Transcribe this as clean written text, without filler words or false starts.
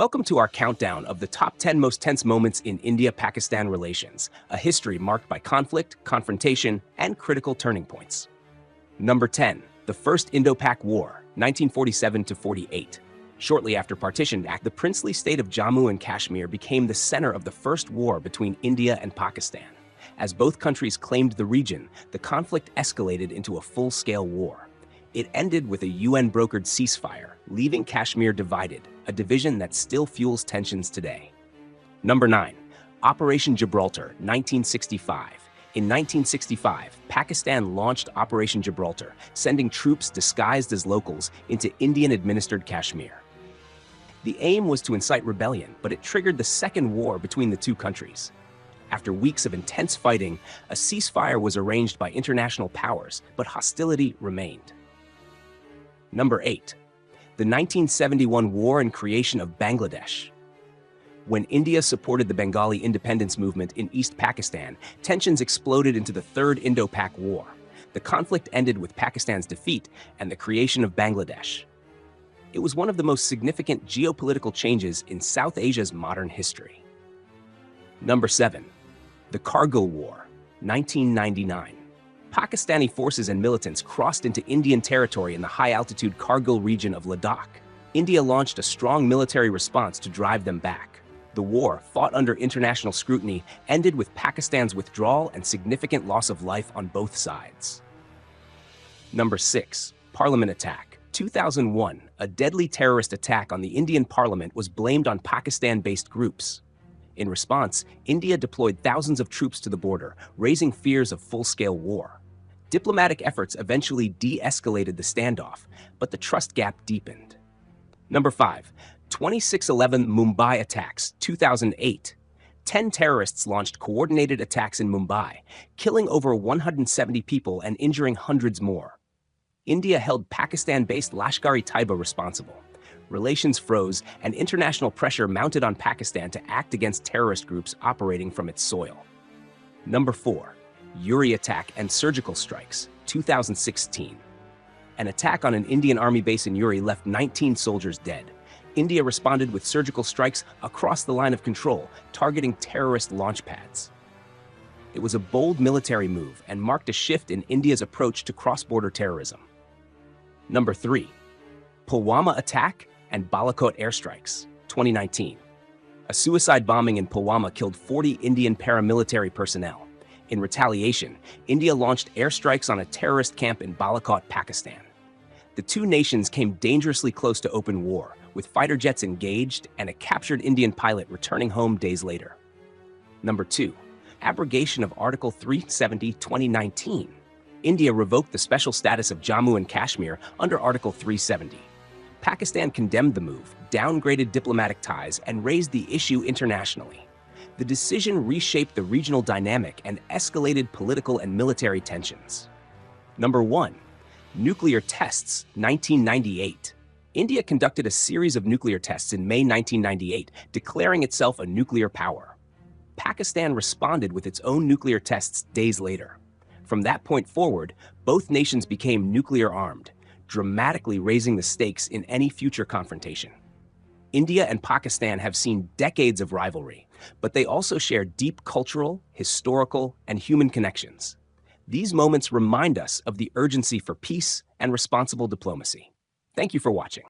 Welcome to our countdown of the top 10 most tense moments in India-Pakistan relations, a history marked by conflict, confrontation, and critical turning points. Number 10. The First Indo-Pak War, 1947-48. Shortly after partition, the princely state of Jammu and Kashmir became the center of the first war between India and Pakistan. As both countries claimed the region, the conflict escalated into a full-scale war. It ended with a UN-brokered ceasefire, leaving Kashmir divided, a division that still fuels tensions today. Number 9. Operation Gibraltar, 1965. In 1965, Pakistan launched Operation Gibraltar, sending troops disguised as locals into Indian-administered Kashmir. The aim was to incite rebellion, but it triggered the second war between the two countries. After weeks of intense fighting, a ceasefire was arranged by international powers, but hostility remained. Number 8. The 1971 War and creation of Bangladesh. When India supported the Bengali independence movement in East Pakistan, tensions exploded into the Third Indo-Pak War. The conflict ended with Pakistan's defeat and the creation of Bangladesh. It was one of the most significant geopolitical changes in South Asia's modern history. Number 7. The Kargil War, 1999. Pakistani forces and militants crossed into Indian territory in the high-altitude Kargil region of Ladakh. India launched a strong military response to drive them back. The war, fought under international scrutiny, ended with Pakistan's withdrawal and significant loss of life on both sides. Number 6. Parliament Attack, 2001. A deadly terrorist attack on the Indian parliament was blamed on Pakistan-based groups. In response, India deployed thousands of troops to the border, raising fears of full-scale war. Diplomatic efforts eventually de-escalated the standoff, but the trust gap deepened. Number 5. 26/11 Mumbai Attacks, 2008. 10 terrorists launched coordinated attacks in Mumbai, killing over 170 people and injuring hundreds more. India held Pakistan-based Lashkar-e-Taiba responsible. Relations froze, and international pressure mounted on Pakistan to act against terrorist groups operating from its soil. Number 4. Uri attack and surgical strikes, 2016. An attack on an Indian army base in Uri left 19 soldiers dead. India responded with surgical strikes across the line of control, targeting terrorist launch pads. It was a bold military move and marked a shift in India's approach to cross-border terrorism. Number 3. Pulwama attack and Balakot airstrikes, 2019. A suicide bombing in Pulwama killed 40 Indian paramilitary personnel. In retaliation, India launched airstrikes on a terrorist camp in Balakot, Pakistan. The two nations came dangerously close to open war, with fighter jets engaged and a captured Indian pilot returning home days later. Number 2. Abrogation of Article 370, 2019. India revoked the special status of Jammu and Kashmir under Article 370. Pakistan condemned the move, downgraded diplomatic ties, and raised the issue internationally. The decision reshaped the regional dynamic and escalated political and military tensions. Number 1. Nuclear tests, 1998. India conducted a series of nuclear tests in May 1998, declaring itself a nuclear power. Pakistan responded with its own nuclear tests days later. From that point forward, both nations became nuclear-armed, dramatically raising the stakes in any future confrontation. India and Pakistan have seen decades of rivalry, but they also share deep cultural, historical, and human connections. These moments remind us of the urgency for peace and responsible diplomacy. Thank you for watching.